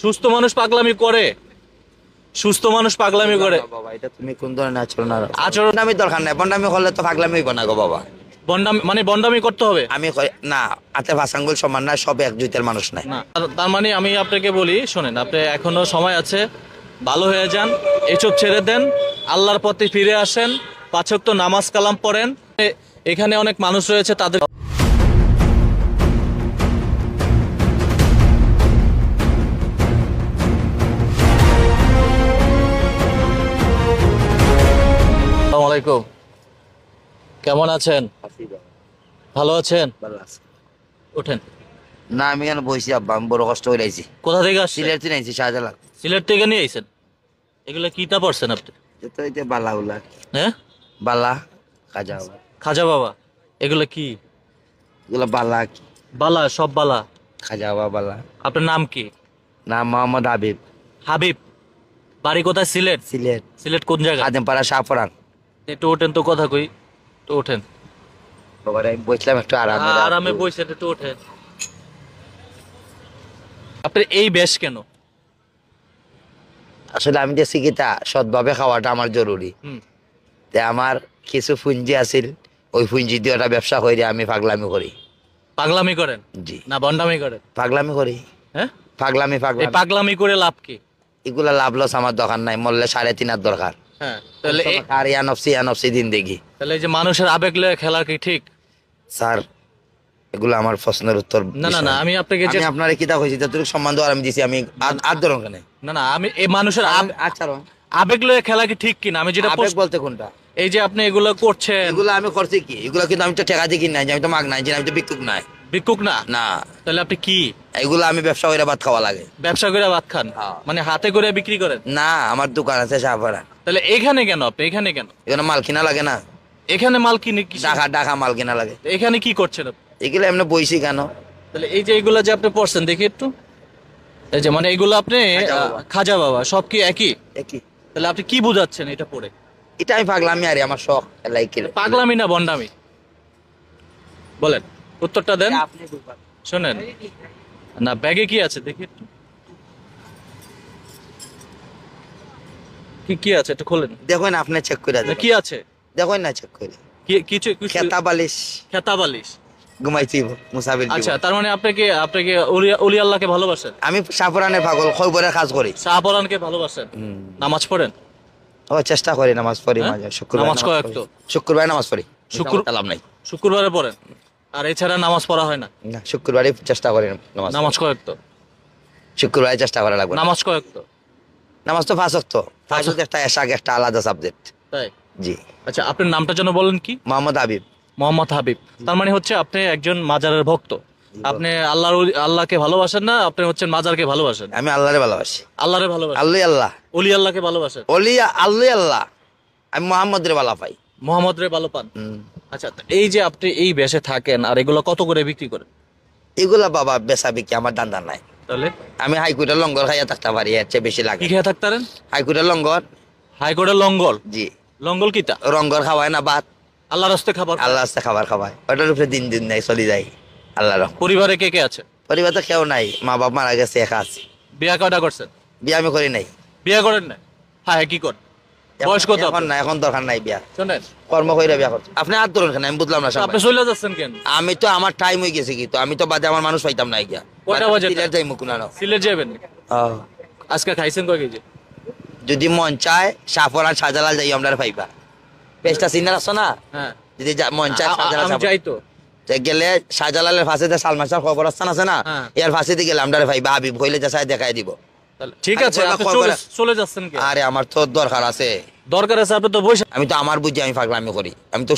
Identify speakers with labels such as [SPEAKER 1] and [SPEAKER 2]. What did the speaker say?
[SPEAKER 1] সুস্থ মানুষ পাগলামি করে? সুস্থ মানুষ পাগলামি করে?
[SPEAKER 2] বাবা এটা তুমি কোন ধরনের আচরণ?
[SPEAKER 1] আচরণ
[SPEAKER 2] আমি দরকার নাই, বন্ডামি করলে তো পাগলামি হইব না গো বাবা।
[SPEAKER 1] বন্ডামি মানে বন্ডামি করতে হবে?
[SPEAKER 2] না, হাতে ভাসাঙ্গুল সমান না, সব এক জুতের মানুষ নাই।
[SPEAKER 1] না, তার মানে আমি আপনাকে বলি, শোনেন, আপনি এখনো সময় আছে, ভালো হয়ে যান, এসব ছেড়ে দেন, আল্লাহর পথে ফিরে আসেন, 5 ওয়াক্ত নামাজ কালাম পড়েন। এখানে অনেক মানুষ রয়েছে, তাদের আসসালামু আলাইকুম, কেমন আছেন? ভালো আছেন? ওঠেন।
[SPEAKER 2] না আমি কেন বইছি আব্বা, আমি বড় কষ্ট করে আইছি।
[SPEAKER 1] কোথা থেকে আসছেন?
[SPEAKER 2] সিলেট থেকে আইছি, শাহজালাল।
[SPEAKER 1] সিলেট থেকে নিয়ে আইছেন? এগুলো কিতা পড়ছেন আপনি?
[SPEAKER 2] তো এই যে বালা উলা,
[SPEAKER 1] হ্যাঁ
[SPEAKER 2] বালা খাজা বাবা।
[SPEAKER 1] খাজা বাবা, এগুলো কি?
[SPEAKER 2] এগুলো বালা
[SPEAKER 1] বালা, সব বালা।
[SPEAKER 2] খাজা বাবা বালা।
[SPEAKER 1] আপনার নাম কি?
[SPEAKER 2] নাম মোহাম্মদ হাবিব।
[SPEAKER 1] হাবিব, বাড়ি কোথায়? সিলেট।
[SPEAKER 2] সিলেট
[SPEAKER 1] সিলেট কোন জায়গা?
[SPEAKER 2] আদমপাড়া শাহপুরান।
[SPEAKER 1] একটু ওঠেন তো, কথা কই, একটু ওঠেন।
[SPEAKER 2] বাবা আমি বসলাম একটু আরামে।
[SPEAKER 1] আরামে বসে একটু ওঠেন। আপনার এই বেশ কেন?
[SPEAKER 2] আসলে আমি দেখছি কিতা সৎভাবে খাওয়াটা আমার জরুরি।
[SPEAKER 1] হুম।
[SPEAKER 2] তে আমার কিছু পুঁজি আছিল, ওই পুঁজি দিয়ে ওটা ব্যবসা করে আমি পাগলামি করি।
[SPEAKER 1] পাগলামি করেন?
[SPEAKER 2] জি।
[SPEAKER 1] না বন্ডামি করেন?
[SPEAKER 2] পাগলামি করি।
[SPEAKER 1] হ্যাঁ,
[SPEAKER 2] পাগলামি
[SPEAKER 1] এই
[SPEAKER 2] পাগলামি
[SPEAKER 1] পাগলামি করে লাভ কি?
[SPEAKER 2] এগুলা লাভ লস আমার দরকার নাই, মরলে 3.5 দরকার।
[SPEAKER 1] হ্যাঁ, তাহলে
[SPEAKER 2] আর ইয়ানফসি দিন দেখি।
[SPEAKER 1] তাহলে এই যে মানুষের আবেগ লয়ে খেলা কি ঠিক?
[SPEAKER 2] স্যার এগুলো আমার প্রশ্নের উত্তর।
[SPEAKER 1] না না না, আমি আপনাকে
[SPEAKER 2] আমি আপনার কিতা কইছি যতটুকু সম্মান দেওয়ার আমি দিছি, আমি আর ধরুন কেন?
[SPEAKER 1] না না, আমি এই মানুষের
[SPEAKER 2] আচ্ছা
[SPEAKER 1] আবেগ লয়ে খেলা কি ঠিক কিনা আমি যেটা
[SPEAKER 2] আবেগ বলতে কোনটা?
[SPEAKER 1] এই যে আপনি এগুলো করছেন,
[SPEAKER 2] এগুলো আমি করছি কি? এগুলো কিন্তু আমি তো টাকা দিয়ে কিনি নাই, আমি তো মাগ নাই, আমি তো ভিক্ষুক নাই।
[SPEAKER 1] ভিক্ষুক না?
[SPEAKER 2] না,
[SPEAKER 1] তাহলে আপনি কি?
[SPEAKER 2] এগুলো আমি ব্যবসা করে ভাত খাওয়া লাগে।
[SPEAKER 1] ব্যবসা করে ভাত খান?
[SPEAKER 2] হ্যাঁ।
[SPEAKER 1] মানে হাতে করে বিক্রি করেন?
[SPEAKER 2] না, আমার দোকান আছে শাহপুরা।
[SPEAKER 1] তাহলে এখানে কেন? আপনি এখানে কেন?
[SPEAKER 2] এখানে মাল কিনা লাগে না?
[SPEAKER 1] এখানে মাল কিনে কি?
[SPEAKER 2] ঢাকা মাল কিনা লাগে।
[SPEAKER 1] এখানে কি করছেন আপনি?
[SPEAKER 2] এগুলো এমনি বইছি কেন?
[SPEAKER 1] তাহলে এই যে এগুলা যে আপনি পড়ছেন, দেখি একটু, এই যে মানে এগুলো আপনি খাজা বাবা সব কি একই?
[SPEAKER 2] একই।
[SPEAKER 1] তাহলে আপনি কি বোঝাচ্ছেন এটা পড়ে?
[SPEAKER 2] এটা আমি পাগলামি, আরে আমার শখ লাইক।
[SPEAKER 1] পাগলামি না বন্ডামি? বলেন, উত্তরটা দেন।
[SPEAKER 2] আপনি
[SPEAKER 1] শোনেন না, ব্যাগে কি আছে দেখি একটু, কি কি আছে একটু খোলেন।
[SPEAKER 2] দেখুন আপনি চেক করে
[SPEAKER 1] না, কি আছে?
[SPEAKER 2] দেখুন না চেক করে।
[SPEAKER 1] কি কিছু?
[SPEAKER 2] খেতা বালিশ,
[SPEAKER 1] খেতা বালিশ।
[SPEAKER 2] ঘুমাইছি মুসাফির।
[SPEAKER 1] আচ্ছা, তার মানে আপনাকে ওলি আল্লাহকে ভালোবাসেন?
[SPEAKER 2] আমি সাফরানের পাগল, খৈবরের কাজ করি।
[SPEAKER 1] শাহপরানকে ভালোবাসেন? নামাজ পড়েন?
[SPEAKER 2] ও চেষ্টা করি, নামাজ পড়ি
[SPEAKER 1] হ্যাঁ?
[SPEAKER 2] মাঝে শুক্রবার।
[SPEAKER 1] নামাজ কয়েক তো?
[SPEAKER 2] শুক্রবার নামাজ পড়ি।
[SPEAKER 1] কালাম নাই? শুক্রবারে পড়েন, আর এছাড়া নামাজ পড়া হয় না?
[SPEAKER 2] না, শুক্রবারই চেষ্টা করি
[SPEAKER 1] নামাজ কয়েক তো?
[SPEAKER 2] শুক্রবারে চেষ্টা করা লাগবে।
[SPEAKER 1] নামাজ কয়েক তো?
[SPEAKER 2] নামাজ তো 5 ওয়াক্ত। 5 ওয়াক্ত একটা এশাক একটা আলাদা সাবজেক্ট।
[SPEAKER 1] তাই?
[SPEAKER 2] জি।
[SPEAKER 1] আচ্ছা, আপনার নামটা যেন বলেন কি?
[SPEAKER 2] মোহাম্মদ হাবিব।
[SPEAKER 1] মোহাম্মদ হাবিব, তার মানে হচ্ছে আপনি একজন মাজারের ভক্ত। আপনি আল্লাহকে ভালোবাসেন না, আপনি হচ্ছেন মাজারকে ভালোবাসেন?
[SPEAKER 2] আমি আল্লাহরে ভালোবাসি।
[SPEAKER 1] আল্লাহরে ভালোবাসেন?
[SPEAKER 2] আল্লাহ
[SPEAKER 1] ওলি আল্লাহকে ভালোবাসেন?
[SPEAKER 2] আল্লাহ। আমি মোহাম্মদের ভালো পাই।
[SPEAKER 1] মোহাম্মদ রে ভালো পান? আচ্ছা, এই যে আপনি এই বেশে থাকেন, আর এগুলো কত করে বিক্রি করেন?
[SPEAKER 2] এগুলা বাবা বেচা বিক্রি আমার দান্দা নাই।
[SPEAKER 1] তাহলে
[SPEAKER 2] আমি হাইকোর্টের লঙ্গর খাইয়া থাকতে পারি, এর চেয়ে বেশি লাগে।
[SPEAKER 1] কি খেয়ে থাকতারেন?
[SPEAKER 2] হাইকোর্টের লঙ্গর।
[SPEAKER 1] হাইকোর্টের লঙ্গল?
[SPEAKER 2] জি।
[SPEAKER 1] লঙ্গল কিটা?
[SPEAKER 2] রঙ্গর খাওয়ায় না ভাত,
[SPEAKER 1] আল্লাহর রাস্তায় খাবার?
[SPEAKER 2] আল্লাহ রাস্তায় খাবার খাওয়ায়, ওটার উপরে দিন নাই চলে যায় আল্লাহর।
[SPEAKER 1] পরিবারে কে কে আছে?
[SPEAKER 2] পরিবার তো কেউ নাই, মা বাপ মারা গেছে, একা আছে।
[SPEAKER 1] বিয়া কয়টা করছেন?
[SPEAKER 2] বিয়ে আমি করি নাই।
[SPEAKER 1] বিয়া করেন না? হ্যাঁ, কি কর? বয়স কত?
[SPEAKER 2] এখন না, এখন দরকার নাই বিয়া।
[SPEAKER 1] শোনেন,
[SPEAKER 2] কর্ম করে বিয়া করছে। আপনি আর ধরুন কেন, আমি বুঝলাম না।
[SPEAKER 1] আপনি চলে যাচ্ছেন কেন?
[SPEAKER 2] আমি তো আমার টাইম হয়ে গেছে, কি তো আমি তো বাদে আমার মানুষ পাইতাম না গিয়া।
[SPEAKER 1] কয়টা বাজে?
[SPEAKER 2] যাই মুকুনানো।
[SPEAKER 1] সিলেট যাবেন? আজকে খাইছেন কয় কেজি?
[SPEAKER 2] যদি মন চায় সাফরান শাহজালাল যাই আমরা পাইবা। পেস্টা সিনার আসো না?
[SPEAKER 1] হ্যাঁ,
[SPEAKER 2] যদি মন চায় শাহজালাল
[SPEAKER 1] আমি যাই তো।
[SPEAKER 2] গেলে শাহজালালের ফাঁসে সালমান শাহ খবর আসতান আছে না,
[SPEAKER 1] হ্যাঁ।
[SPEAKER 2] এর ফাঁসে দিয়ে গেলে আমরা পাইবা। হাবিব কইলে যা চাই দেখাই দিব।
[SPEAKER 1] ঠিক আছে, আপনি চলে যাচ্ছেন কেন?
[SPEAKER 2] আরে আমার তো দরকার আছে।
[SPEAKER 1] দরকার আছে, আপনি তো বসে।
[SPEAKER 2] আমি তো আমার বুঝি আমি পাগলামি করি, আমি তো